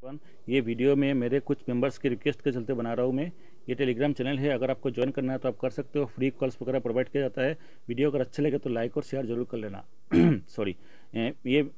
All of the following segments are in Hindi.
ये वीडियो में मेरे कुछ मेंबर्स की रिक्वेस्ट के चलते बना रहा हूँ मैं। ये टेलीग्राम चैनल है, अगर आपको ज्वाइन करना है तो आप कर सकते हो। फ्री कॉल्स वगैरह प्रोवाइड किया जाता है। वीडियो अगर अच्छा लगे तो लाइक और शेयर जरूर कर लेना। सॉरी, ये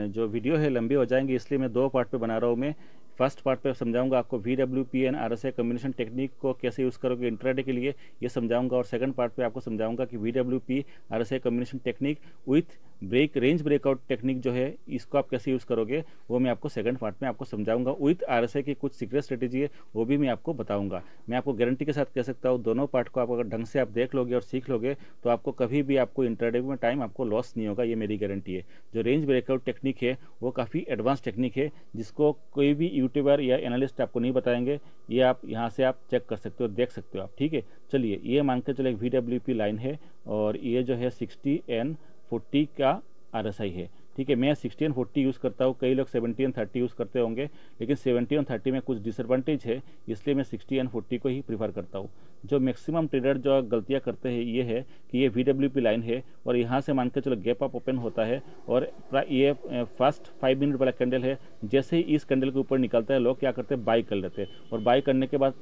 जो वीडियो है लंबी हो जाएंगी, इसलिए मैं दो पार्ट पे बना रहा हूँ मैं। फर्स्ट पार्ट पे समझाऊंगा आपको VWP and RSI combination technique को कैसे यूज़ करोगे इंट्राडे के लिए, ये समझाऊंगा। और सेकंड पार्ट पे आपको समझाऊंगा कि VWP RSI combination technique with range breakout technique जो है, इसको आप कैसे यूज़ करोगे वो मैं आपको सेकंड पार्ट में आपको समझाऊंगा। विथ RSI की कुछ सीक्रेट स्ट्रेटेजी है, वो भी मैं आपको बताऊंगा। मैं आपको गारंटी के साथ कह सकता हूँ, दोनों पार्ट को आप अगर ढंग से आप देख लोगे और सीख लोगे तो आपको कभी भी आपको इंट्राडे में टाइम आपको लॉस नहीं होगा, ये मेरी गारंटी है। जो रेंज ब्रेकआउट टेक्निक है वो काफ़ी एडवांस टेक्निक है, जिसको कोई भी यूट्यूबर या एनालिस्ट आपको नहीं बताएंगे। ये आप यहाँ से आप चेक कर सकते हो, देख सकते हो आप। ठीक है, चलिए ये मान के चलो एक VWP लाइन है और ये जो है 60 एंड 40 का RSI है। ठीक है, मैं 60 एंड 40 यूज़ करता हूँ, कई लोग 70 एंड 30 यूज़ करते होंगे, लेकिन 70 एंड 30 में कुछ डिसएडवांटेज है, इसलिए मैं 60 एंड 40 को ही प्रीफर करता हूँ। जो मैक्सिमम ट्रेडर जो गलतियाँ करते हैं ये है कि ये VWP लाइन है और यहाँ से मान के चलो गैप अप ओपन होता है और ये फर्स्ट 5 मिनट वाला कैंडल है। जैसे ही इस कैंडल के ऊपर निकलता है, लोग क्या करते हैं, बाई कर लेते हैं। और बाई करने के बाद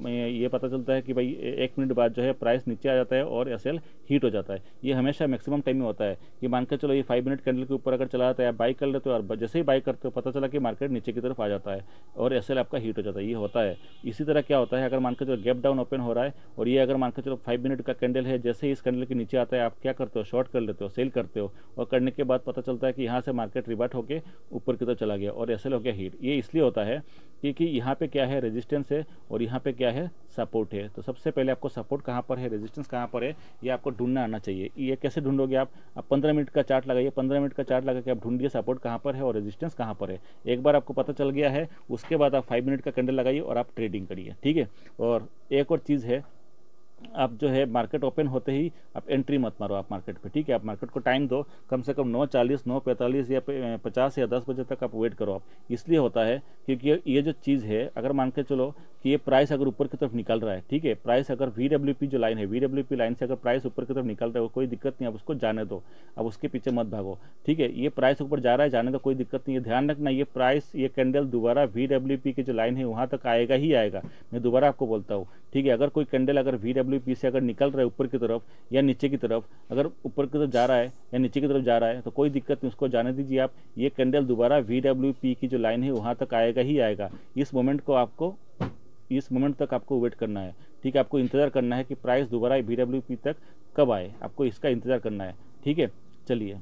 ये पता चलता है कि भाई 1 मिनट बाद जो है प्राइस नीचे आ जाता है और SL हीट हो जाता है। ये हमेशा मैक्सिमम टाइम में होता है कि मान के चलो ये 5 मिनट कैंडल के ऊपर अगर चला जाता है, आप बाई कर लेते हो और जैसे ही बाई करते हो पता चला कि मार्केट नीचे की तरफ आ जाता है और SL आपका हीट हो जाता है, ये होता है। इसी तरह क्या होता है, अगर मान के चलो गैप डाउन ओपन हो रहा है और ये अगर मान के चलो 5 मिनट का कैंडल है, जैसे ही इस कैंडल के नीचे आता है आप क्या करते हो, शॉर्ट कर लेते हो, सेल करते हो। और करने के बाद पता चलता है कि यहाँ से मार्केट रिवर्ट होकर ऊपर की तरफ चला गया और SL हो गया हीट। ये इसलिए होता है क्योंकि यहाँ पे क्या है, रेजिस्टेंस है और यहाँ पे क्या है, सपोर्ट है। तो सबसे पहले आपको सपोर्ट कहाँ पर है, रेजिस्टेंस कहाँ पर है, ये आपको ढूंढना आना चाहिए। ये कैसे ढूंढोगे आप 15 मिनट का चार्ट लगाइए, 15 मिनट का चार्ट लगा के आप ढूंढिए सपोर्ट कहाँ पर है और रेजिस्टेंस कहाँ पर है। एक बार आपको पता चल गया है, उसके बाद आप 5 मिनट का कैंडल लगाइए और आप ट्रेडिंग करिए। ठीक है, और एक और चीज़ है, आप जो है मार्केट ओपन होते ही आप एंट्री मत मारो आप मार्केट पे। ठीक है, आप मार्केट को टाइम दो, कम से कम 9:40, 9:45 या 50 या 10 बजे तक आप वेट करो। आप इसलिए होता है क्योंकि ये जो चीज़ है, अगर मान के चलो कि ये प्राइस अगर ऊपर की तरफ निकल रहा है, ठीक है, प्राइस अगर VWP जो लाइन है, VWP लाइन से अगर प्राइस ऊपर की तरफ निकल रहा है, कोई दिक्कत नहीं, आप उसको जाने दो, अब उसके पीछे मत भागो। ठीक है, ये प्राइस ऊपर जा रहा है, जाने दो, कोई दिक्कत नहीं है। ध्यान रखना, ये प्राइस, ये कैंडल दोबारा VWP की जो लाइन है वहाँ तक आएगा ही आएगा। मैं दोबारा आपको बोलता हूँ, ठीक है, अगर कोई कैंडल अगर VWP से अगर निकल रहा है ऊपर की तरफ या नीचे की तरफ, अगर ऊपर की तरफ जा रहा है या नीचे की तरफ जा रहा है तो कोई दिक्कत नहीं, उसको जाने दीजिए आप। ये कैंडल दोबारा VWP की जो लाइन है वहाँ तक आएगा ही आएगा। इस मोमेंट तक आपको वेट करना है। ठीक है, आपको इंतज़ार करना है कि प्राइस दोबारा VWP तक कब आए, आपको इसका इंतज़ार करना है। ठीक है, चलिए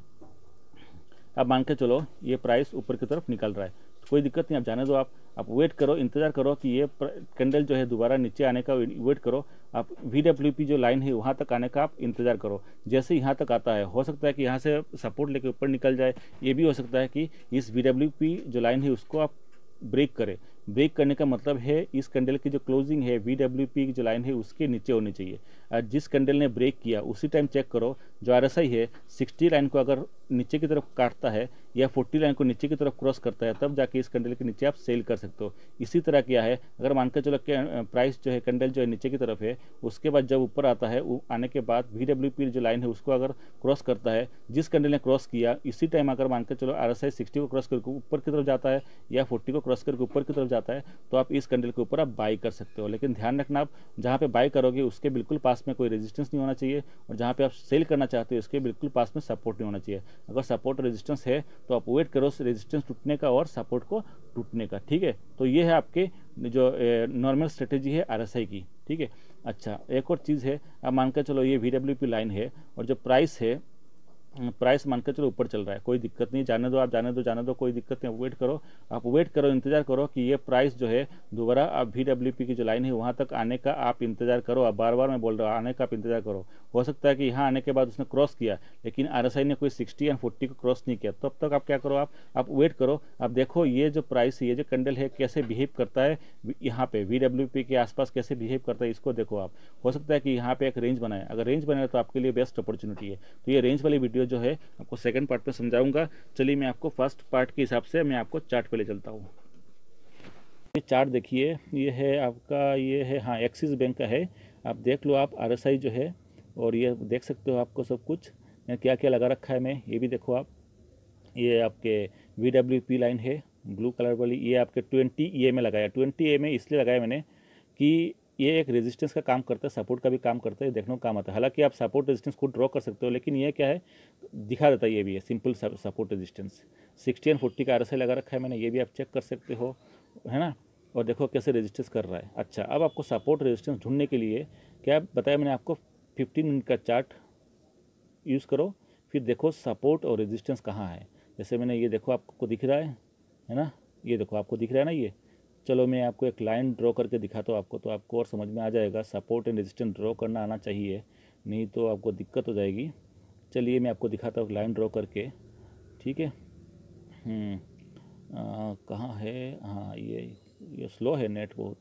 अब मान के चलो ये प्राइस ऊपर की तरफ निकल रहा है, कोई दिक्कत नहीं, आप जाने दो। आप वेट करो, इंतज़ार करो कि ये कैंडल जो है दोबारा नीचे आने का वेट करो। आप VWP जो लाइन है वहाँ तक आने का आप इंतज़ार करो। जैसे यहाँ तक आता है, हो सकता है कि यहाँ से सपोर्ट लेके ऊपर निकल जाए, ये भी हो सकता है कि इस VWP जो लाइन है उसको आप ब्रेक करें। ब्रेक करने का मतलब है इस कैंडल की जो क्लोजिंग है VWP की जो लाइन है उसके नीचे होनी चाहिए। जिस कैंडल ने ब्रेक किया उसी टाइम चेक करो, जो RSI है 60 लाइन को अगर नीचे की तरफ काटता है या 40 लाइन को नीचे की तरफ क्रॉस करता है, तब जाके इस कैंडल के नीचे आप सेल कर सकते हो। इसी तरह क्या है, अगर मान के चलो प्राइस जो है कैंडल जो है नीचे की तरफ है, उसके बाद जब ऊपर आता है, आने के बाद VWP जो लाइन है उसको अगर क्रॉस करता है, जिस कैंडल ने क्रॉस किया इसी टाइम अगर मान के चलो RSI 60 को क्रॉस करके ऊपर की तरफ जाता है या 40 को क्रॉस करके ऊपर की तरफ जाता है, तो आप इस कैंडल के ऊपर आप बाई कर सकते हो। लेकिन ध्यान रखना, आप जहाँ पे बाई करोगे उसके बिल्कुल पास में कोई रेजिस्टेंस नहीं होना चाहिए और जहाँ पे आप सेल करना चाहते हो इसके बिल्कुल पास में सपोर्ट नहीं होना चाहिए। अगर सपोर्ट रेजिस्टेंस है तो आप वेट करो रेजिस्टेंस टूटने का और सपोर्ट को टूटने का। ठीक है, तो ये है आपके जो नॉर्मल स्ट्रेटेजी है RSI की। ठीक है, अच्छा एक और चीज़ है, अब मान कर चलो ये VWP लाइन है और जो प्राइस है, प्राइस मानकर चलो ऊपर चल रहा है, कोई दिक्कत नहीं, जाने दो आप, जाने दो, कोई दिक्कत नहीं। आप वेट करो, इंतजार करो कि ये प्राइस जो है दोबारा आप VWP की जो लाइन है वहाँ तक आने का आप इंतजार करो। आप बार बार मैं बोल रहा हूँ, आने का आप इंतजार करो। हो सकता है कि यहाँ आने के बाद उसने क्रॉस किया लेकिन RSI ने कोई 60 या 40 को क्रॉस नहीं किया, तब तक आप क्या करो, आप वेट करो। आप देखो ये जो प्राइस है, ये जो कैंडल है कैसे बिहेव करता है, यहाँ पे VWP के आसपास कैसे बिहेव करता है, इसको देखो आप। हो सकता है कि यहाँ पे एक रेंज बनाए, अगर रेंज बनाए तो आपके लिए बेस्ट अपॉर्चुनिटी है। तो ये रेंज वाली वीडियो जो है आपको सेकंड पार्ट में समझाऊंगा। चलिए मैं आपको फर्स्ट पार्ट के हिसाब से मैं आपको चार्ट पे ले चलता हूँ। ये चार्ट देखिए, ये है आपका, ये है हाँ एक्सिस बैंक का है। आप देख लो, आप RSI जो है और ये देख सकते हो आपको सब कुछ क्या क्या लगा रखा है मैं, ये भी देखो आप। ये आपके VWP लाइन है ब्लू कलर वाली ये आपके 20 EMA लगाया। 20 EMA इसलिए लगाया मैंने कि ये एक रेजिस्टेंस का काम करता है, सपोर्ट का भी काम करता है, देखने को काम आता है। हालांकि आप सपोर्ट रेजिस्टेंस खुद ड्रॉ कर सकते हो, लेकिन ये क्या है दिखा देता है, ये भी है सिंपल सपोर्ट रेजिस्टेंस। 60 एंड 40 का RSI लगा रखा है मैंने, ये भी आप चेक कर सकते हो, है ना। और देखो कैसे रेजिस्टेंस कर रहा है। अच्छा, अब आपको सपोर्ट रेजिस्टेंस ढूंढने के लिए क्या बताया मैंने आपको, 15 मिनट का चार्ट यूज़ करो, फिर देखो सपोर्ट और रेजिस्टेंस कहाँ है। जैसे मैंने ये देखो आपको दिख रहा है ना, ये देखो आपको दिख रहा है ना ये। चलो मैं आपको एक लाइन ड्रॉ करके दिखाता हूँ आपको, तो आपको और समझ में आ जाएगा। सपोर्ट एंड रेजिस्टेंस ड्रॉ करना आना चाहिए, नहीं तो आपको दिक्कत हो जाएगी। चलिए मैं आपको दिखाता हूँ लाइन ड्रॉ करके, ठीक है। कहाँ है, हाँ ये स्लो है नेट बहुत।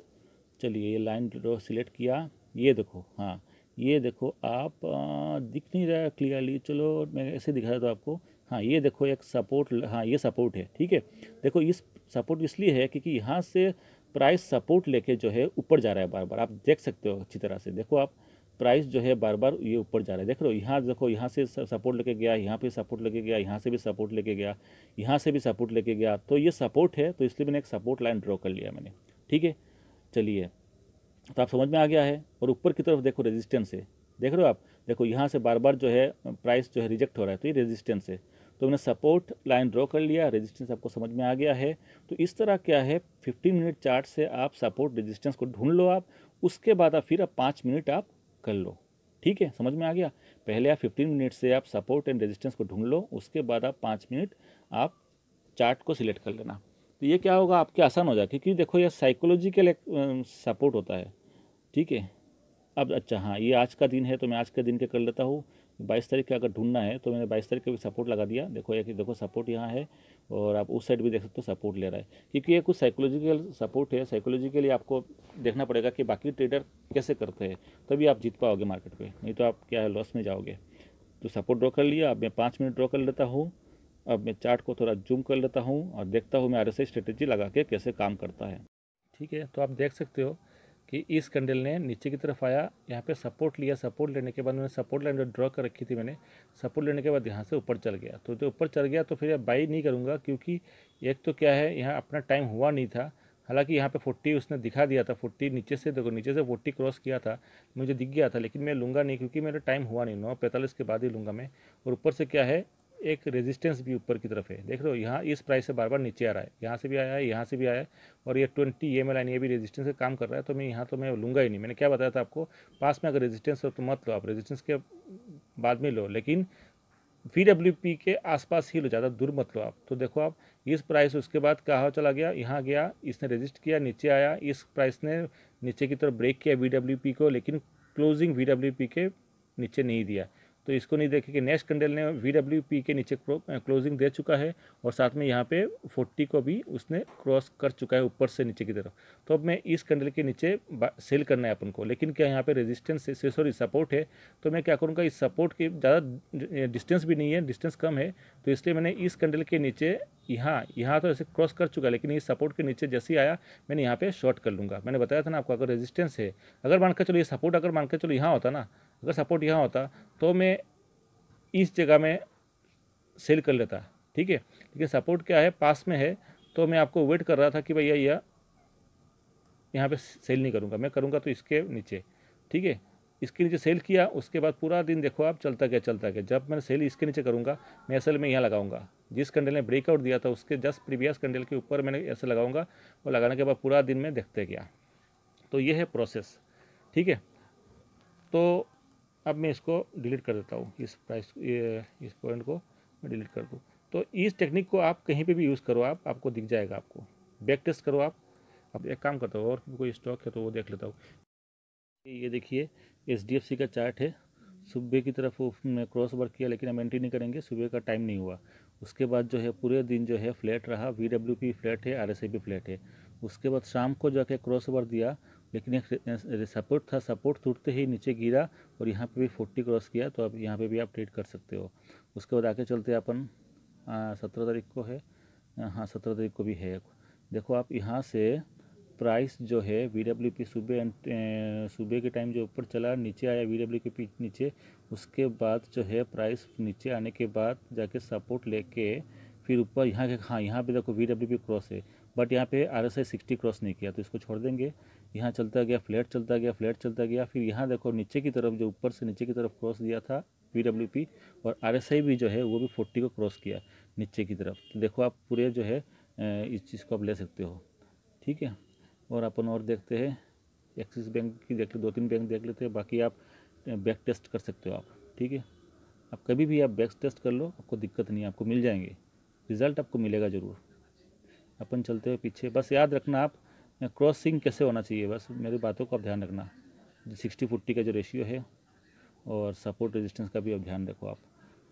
चलिए ये लाइन ड्रॉ सिलेक्ट किया, ये देखो, हाँ ये देखो आप दिख नहीं रहा है क्लियरली, चलो मैं ऐसे दिखा देता हूँ आपको। हाँ ये देखो एक सपोर्ट, हाँ ये सपोर्ट है, ठीक है। देखो इस सपोर्ट इसलिए है क्योंकि यहाँ से प्राइस सपोर्ट लेके जो है ऊपर जा रहा है बार बार, आप देख सकते हो अच्छी तरह से। देखो आप प्राइस जो है बार बार ये ऊपर जा रहा है, देख रहे हो। यहाँ देखो, यहाँ से सपोर्ट लेके गया, यहाँ पे सपोर्ट लेके गया, यहाँ से भी सपोर्ट लेके गया, यहाँ से भी सपोर्ट लेके गया, तो ये सपोर्ट है, तो इसलिए मैंने एक सपोर्ट लाइन ड्रॉ कर लिया मैंने, ठीक है। चलिए तो आप समझ में आ गया है। और ऊपर की तरफ देखो रेजिस्टेंस है, देख रहे हो आप, देखो यहाँ से बार बार जो है प्राइस जो है रिजेक्ट हो रहा है, तो ये रेजिस्टेंस है। तो मैंने सपोर्ट लाइन ड्रॉ कर लिया, रेजिस्टेंस आपको समझ में आ गया है। तो इस तरह क्या है, 15 मिनट चार्ट से आप सपोर्ट रेजिस्टेंस को ढूंढ लो आप, उसके बाद आप फिर 5 मिनट आप कर लो, ठीक है। समझ में आ गया। पहले आप 15 मिनट से आप सपोर्ट एंड रेजिस्टेंस को ढूंढ लो, उसके बाद आप 5 मिनट आप चार्ट को सिलेक्ट कर लेना। तो ये क्या होगा आपके आसान हो जाएगा, क्योंकि देखो ये साइकोलॉजिकल एक सपोर्ट होता है, ठीक है। अब अच्छा, हाँ ये आज का दिन है, तो मैं आज के दिन के कर लेता हूँ। 22 तारीख का अगर ढूंढना है तो मैंने 22 तारीख का भी सपोर्ट लगा दिया। देखो एक देखो सपोर्ट यहाँ है, और आप उस साइड भी देख सकते हो सपोर्ट ले रहा है, क्योंकि ये कुछ साइकोलॉजिकल सपोर्ट है। साइकोलॉजिकली आपको देखना पड़ेगा कि बाकी ट्रेडर कैसे करते हैं, तभी आप जीत पाओगे मार्केट पे, नहीं तो आप क्या है लॉस में जाओगे। तो सपोर्ट ड्रॉ कर लिया, अब मैं 5 मिनट ड्रॉ कर लेता हूँ। अब मैं चार्ट को थोड़ा जूम कर लेता हूँ और देखता हूँ मैं RSI स्ट्रेटेजी लगा के कैसे काम करता है, ठीक है। तो आप देख सकते हो कि इस कैंडल ने नीचे की तरफ आया, यहाँ पे सपोर्ट लिया, सपोर्ट लेने के बाद मैंने सपोर्ट लाइन ड्रॉ कर रखी थी मैंने, सपोर्ट लेने के बाद यहाँ से ऊपर चल गया। तो जो ऊपर चल गया तो फिर बाई नहीं करूँगा, क्योंकि एक तो क्या है यहाँ अपना टाइम हुआ नहीं था। हालांकि यहाँ पे 40 उसने दिखा दिया था, 40 नीचे से देखो, नीचे से 40 क्रॉस किया था, मुझे दिख गया था, लेकिन मैं लूँगा नहीं क्योंकि मेरा टाइम हुआ नहीं, 9:45 के बाद ही लूँगा मैं। और ऊपर से क्या है, एक रेजिस्टेंस भी ऊपर की तरफ है, देख रहे हो। यहाँ इस प्राइस से बार बार नीचे आ रहा है, यहाँ से भी आया है, यहाँ से भी आया है, और ये 20 EMA लाइन ये भी रेजिस्टेंस का काम कर रहा है। तो मैं यहाँ तो मैं लूँगा ही नहीं। मैंने क्या बताया था आपको, पास में अगर रेजिस्टेंस हो तो मत लो आप, रेजिस्टेंस के बाद में लो, लेकिन VWP के आसपास ही लो, ज़्यादा दूर मत लो आप। तो देखो आप इस प्राइस उसके बाद कहाँ चला गया, यहाँ गया, इसने रेजिस्ट किया, नीचे आया, इस प्राइस ने नीचे की तरफ ब्रेक किया VWP को, लेकिन क्लोजिंग VWP के नीचे नहीं दिया। तो इसको नहीं देखे कि नेक्स्ट कैंडल ने VWP के नीचे क्लोजिंग दे चुका है, और साथ में यहाँ पे 40 को भी उसने क्रॉस कर चुका है ऊपर से नीचे की तरफ। तो अब मैं इस कैंडल के नीचे सेल करना है अपन को, लेकिन क्या यहाँ पे रेजिस्टेंस से सॉरी सपोर्ट है, तो मैं क्या करूँगा, इस सपोर्ट के ज़्यादा डिस्टेंस भी नहीं है, डिस्टेंस कम है, तो इसलिए मैंने इस कैंडल के नीचे यहाँ तो ऐसे क्रॉस कर चुका है, लेकिन इस सपोर्ट के नीचे जैसे ही आया मैंने यहाँ पे शॉर्ट कर लूँगा। मैंने बताया था ना आपको, अगर रेजिस्टेंस है, अगर मान के चलो ये सपोर्ट, अगर मान के चलो यहाँ होता ना, अगर सपोर्ट यहाँ होता तो मैं इस जगह में सेल कर लेता, ठीक है। लेकिन सपोर्ट क्या है, पास में है, तो मैं आपको वेट कर रहा था कि भैया यह यहाँ पे सेल नहीं करूँगा, मैं करूँगा तो इसके नीचे, ठीक है। इसके नीचे सेल किया, उसके बाद पूरा दिन देखो आप चलता गया चलता गया। जब मैंने सेल इसके नीचे करूँगा, मैं असल में यहाँ लगाऊंगा, जिस कैंडल ने ब्रेकआउट दिया था उसके जस्ट प्रीवियस कैंडल के ऊपर मैंने ऐसे लगाऊंगा, और लगाने के बाद पूरा दिन में देखते गया। तो ये है प्रोसेस, ठीक है। तो अब मैं इसको डिलीट कर देता हूँ, इस प्राइस इस पॉइंट को मैं डिलीट कर दूँ। तो इस टेक्निक को आप कहीं पे भी यूज़ करो, आपको दिख जाएगा, आपको बैक टेस्ट करो आप। अब एक काम करता हूँ, और कोई स्टॉक है तो वो देख लेता हूँ। ये देखिए HDFC का चार्ट है, सुबह की तरफ उसने क्रॉस ओवर किया, लेकिन हम एंट्री नहीं करेंगे, सुबह का टाइम नहीं हुआ। उसके बाद जो है पूरे दिन जो है फ्लैट रहा, VWP फ्लैट है, RSI भी फ्लैट है। उसके बाद शाम को जाके क्रॉस ओवर दिया, लेकिन एक सपोर्ट था, सपोर्ट टूटते ही नीचे गिरा, और यहाँ पे भी 40 क्रॉस किया। तो अब यहाँ पे भी आप ट्रेड कर सकते हो। उसके बाद आके चलते अपन 17 तारीख को है, हाँ 17 तारीख को भी है। देखो आप यहाँ से प्राइस जो है VWP सुबह के टाइम जो ऊपर चला, नीचे आया VWP नीचे, उसके बाद जो है प्राइस नीचे आने के बाद जाके सपोर्ट लेके फिर ऊपर यहाँ के, हाँ यहाँ पे देखो VWP क्रॉस है, बट यहाँ पे RSI 60 क्रॉस नहीं किया, तो इसको छोड़ देंगे। यहाँ चलता गया, फ्लैट चलता गया, फ्लैट चलता गया, फिर यहाँ देखो नीचे की तरफ, जो ऊपर से नीचे की तरफ क्रॉस दिया था VWP, और RSI भी जो है वो भी 40 को क्रॉस किया नीचे की तरफ। तो देखो आप पूरे जो है इस चीज़ को आप ले सकते हो, ठीक है। और अपन और देखते हैं, एक्सिस बैंक की देख ले, 2-3 बैंक देख लेते हैं, बाकी आप बैक टेस्ट कर सकते हो आप, ठीक है। आप कभी भी आप बैक टेस्ट कर लो, आपको दिक्कत नहीं है, आपको मिल जाएंगे, रिज़ल्ट आपको मिलेगा ज़रूर। अपन चलते हुए पीछे, बस याद रखना आप क्रॉसिंग कैसे होना चाहिए, बस मेरी बातों का आप ध्यान रखना। 60-40 का जो रेशियो है, और सपोर्ट रेजिस्टेंस का भी आप ध्यान रखो आप।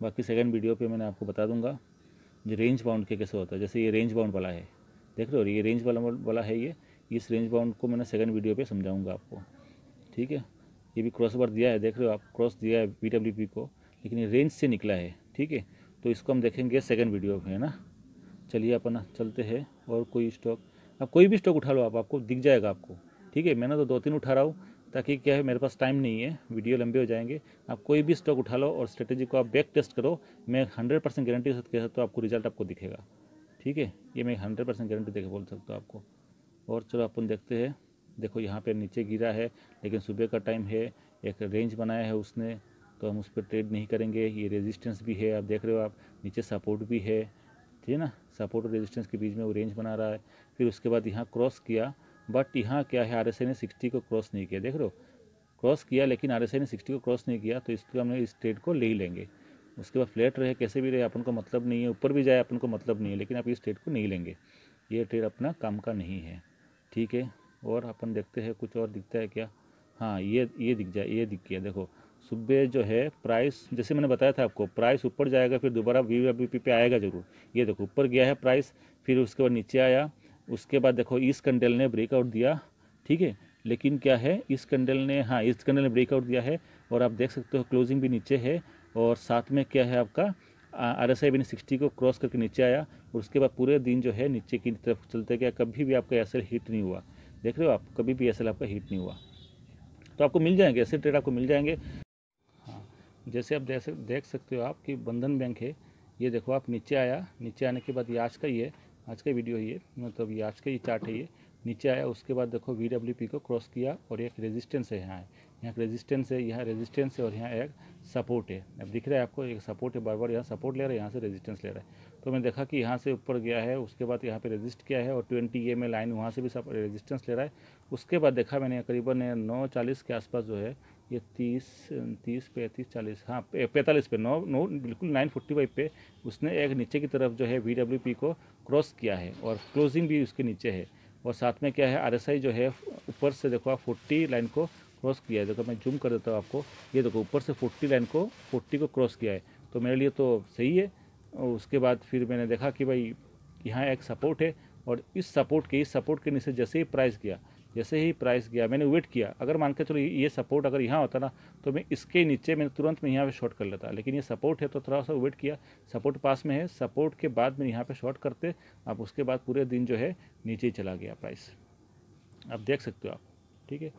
बाकी सेकंड वीडियो पे मैंने आपको बता दूंगा जो रेंज बाउंड के कैसे होता है। जैसे ये रेंज बाउंड वाला है, देख रहे हो, ये रेंज वाला है, ये इस रेंज बाउंड को मैंने सेकंड वीडियो पे समझाऊंगा आपको, ठीक है। ये भी क्रॉस ओवर दिया है, देख रहे हो आप, क्रॉस दिया है VWP को, लेकिन ये रेंज से निकला है, ठीक है। तो इसको हम देखेंगे सेकंड वीडियो में, है ना। चलिए अपन चलते हैं। और कोई स्टॉक, आप कोई भी स्टॉक उठा लो, आपको दिख जाएगा आपको, ठीक है। मैंने तो 2-3 उठा रहा हूँ, ताकि क्या है, मेरे पास टाइम नहीं है, वीडियो लंबे हो जाएंगे। आप कोई भी स्टॉक उठा लो और स्ट्रेटेजी को आप बैक टेस्ट करो, मैं 100% गारंटी से कह सकता हूँ आपको रिजल्ट आपको दिखेगा, ठीक है। ये मैं 100% गारंटी देके बोल सकता हूँ आपको। और चलो अपन देखते हैं। देखो यहाँ पे नीचे गिरा है, लेकिन सुबह का टाइम है, एक रेंज बनाया है उसने, तो हम उस पर ट्रेड नहीं करेंगे। ये रेजिस्टेंस भी है, आप देख रहे हो आप, नीचे सपोर्ट भी है, ठीक है ना। सपोर्ट और रेजिस्टेंस के बीच में वो रेंज बना रहा है। फिर उसके बाद यहाँ क्रॉस किया, बट यहाँ क्या है, RSI ने 60 को क्रॉस नहीं किया, देख रहे हो, क्रॉस किया लेकिन RSI ने 60 को क्रॉस नहीं किया, तो इसलिए हमने इस ट्रेड को ले ही लेंगे। उसके बाद फ्लैट रहे, कैसे भी रहे, अपन को मतलब नहीं है, ऊपर भी जाए अपन को मतलब नहीं है, लेकिन आप इस ट्रेड को नहीं लेंगे, ये ट्रेड अपना काम का नहीं है, ठीक है। और अपन देखते हैं कुछ और दिखता है क्या। हाँ, ये दिख जाए, ये दिख गया, देखो सुबह जो है प्राइस, जैसे मैंने बताया था आपको, प्राइस ऊपर जाएगा, फिर दोबारा VWP पे आएगा ज़रूर। ये देखो ऊपर गया है प्राइस, फिर उसके बाद नीचे आया, उसके बाद देखो इस कैंडल ने ब्रेकआउट दिया, ठीक है। लेकिन क्या है, इस कैंडल ने, हाँ इस कैंडल ने ब्रेकआउट दिया है, और आप देख सकते हो क्लोजिंग भी नीचे है, और साथ में क्या है आपका RSI भी 60 को क्रॉस करके नीचे आया, और उसके बाद पूरे दिन जो है नीचे की तरफ चलते गया, कभी भी आपका एसएल हिट नहीं हुआ, देख रहे हो आप, कभी भी एसएल आपका हिट नहीं हुआ। तो आपको मिल जाएंगे ऐसे ट्रेड, आपको मिल जाएंगे। हाँ, जैसे आप देख सकते हो आप कि बंधन बैंक है, ये देखो आप, नीचे आया, नीचे आने के बाद ये आज का ही है, आज का वीडियो ही है, मतलब ये आज का ही चार्ट है, ये नीचे आया, उसके बाद देखो VWP को क्रॉस किया, और एक रेजिस्टेंस है, यहाँ एक रेजिस्टेंस है, यहाँ रेजिस्टेंस है, और यहाँ एक सपोर्ट है। अब दिख रहा है आपको, एक सपोर्ट है, बार बार यहाँ सपोर्ट ले रहा है, यहाँ से रेजिस्टेंस ले रहा है। तो मैंने देखा कि यहाँ से ऊपर गया है, उसके बाद यहाँ पे रेजिस्ट किया है, और 20 EMA लाइन वहाँ से भी सब रेजिस्टेंस ले रहा है। उसके बाद देखा मैंने करीबन 9:40 के आसपास जो है, ये 30, 35, 40, हाँ 45 पे, 9 बिल्कुल 9:45 पे उसने एक नीचे की तरफ जो है VWP को क्रॉस किया है, और क्लोजिंग भी उसके नीचे है। और साथ में क्या है, RSI जो है ऊपर से देखो आप 40 लाइन को क्रॉस किया है। देखो मैं जूम कर देता हूँ आपको, ये देखो ऊपर से 40 लाइन को 40 को क्रॉस किया है, तो मेरे लिए तो सही है। और उसके बाद फिर मैंने देखा कि भाई यहाँ एक सपोर्ट है, और इस सपोर्ट के नीचे जैसे ही प्राइस गया, मैंने वेट किया। अगर मान के चलो ये सपोर्ट अगर यहाँ होता ना, तो मैं इसके नीचे मैं तुरंत में यहाँ पे शॉर्ट कर लेता, लेकिन ये सपोर्ट है तो थोड़ा सा वेट किया, सपोर्ट पास में है, सपोर्ट के बाद में यहाँ पे शॉर्ट करते, अब उसके बाद पूरे दिन जो है नीचे ही चला गया प्राइस, आप देख सकते हो आप, ठीक है।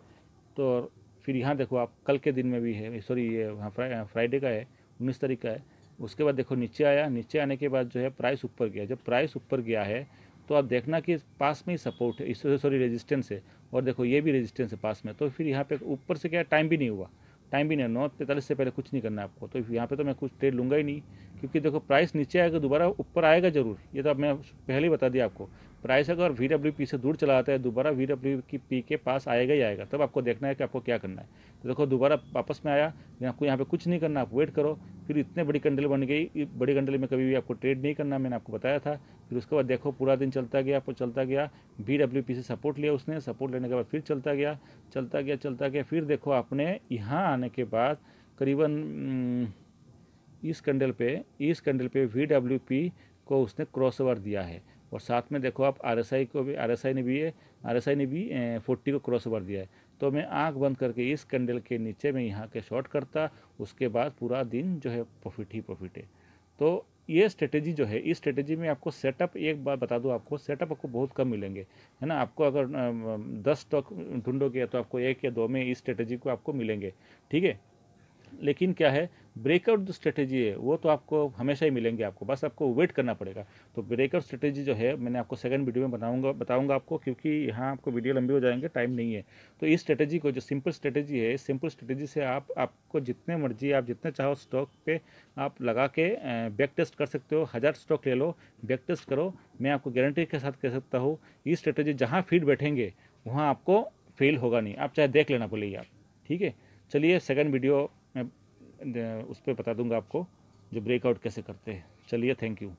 तो फिर यहाँ देखो आप, कल के दिन में भी है, सॉरी ये फ्राइडे का है, 19 तारीख का है। उसके बाद देखो नीचे आया, नीचे आने के बाद जो है प्राइस ऊपर गया। जब प्राइस ऊपर गया है तो आप देखना कि पास में ही सपोर्ट है, इस सॉरी रेजिस्टेंस है, और देखो ये भी रेजिस्टेंस है पास में। तो फिर यहाँ पे ऊपर से क्या, टाइम भी नहीं हुआ, टाइम भी नहीं, 9:43 से पहले कुछ नहीं करना है आपको। तो यहाँ पे तो मैं कुछ ट्रेड लूँगा ही नहीं, क्योंकि देखो प्राइस नीचे आएगा, दोबारा ऊपर आएगा ज़रूर, ये तो अब मैं पहले ही बता दिया आपको। प्राइस अगर VWP से दूर चला आता है, दोबारा VWP के पास आएगा ही आएगा, तब आपको देखना है कि आपको क्या करना है। तो देखो दोबारा वापस में आया, आपको यहाँ पे कुछ नहीं करना, आप वेट करो। फिर इतने बड़ी कैंडल बन गई, बड़ी कैंडल में कभी भी आपको ट्रेड नहीं करना, मैंने आपको बताया था। फिर उसके बाद देखो पूरा दिन चलता गया, VWP से सपोर्ट लिया उसने, सपोर्ट लेने के बाद फिर चलता गया। फिर देखो आपने यहाँ आने के बाद करीबन इस कैंडल पे VWP को उसने क्रॉस ओवर दिया है, और साथ में देखो आप RSI ने भी 40 को क्रॉस ओवर दिया है। तो मैं आंख बंद करके इस कैंडल के नीचे में यहाँ के शॉर्ट करता, उसके बाद पूरा दिन जो है प्रॉफिट है। तो ये स्ट्रेटेजी जो है, इस स्ट्रेटेजी में आपको सेटअप, एक बात बता दूं आपको, सेटअप आपको बहुत कम मिलेंगे, है ना। आपको अगर 10 स्टॉक ढूंढोगे तो आपको 1 या 2 में इस स्ट्रेटेजी को आपको मिलेंगे, ठीक है। लेकिन क्या है, ब्रेकआउट जो स्ट्रेटेजी है वो तो आपको हमेशा ही मिलेंगे, आपको बस आपको वेट करना पड़ेगा। तो ब्रेकआउट स्ट्रेटेजी जो है मैंने आपको सेकंड वीडियो में बताऊंगा आपको, क्योंकि यहाँ आपको वीडियो लंबी हो जाएंगे, टाइम नहीं है। तो इस स्ट्रेटेजी को, जो सिंपल स्ट्रेटेजी है, सिंपल स्ट्रेटेजी से आपको जितने मर्जी, आप जितने चाहो स्टॉक पे आप लगा के बैक टेस्ट कर सकते हो। 1000 स्टॉक ले लो, बैक टेस्ट करो, मैं आपको गारंटी के साथ कह सकता हूँ ये स्ट्रेटेजी जहाँ फीड बैठेंगे वहाँ आपको फेल होगा नहीं, आप चाहे देख लेना बोलिए आप। ठीक है, चलिए सेकंड वीडियो मैं उस पर बता दूंगा आपको जो ब्रेकआउट कैसे करते हैं। चलिए, थैंक यू।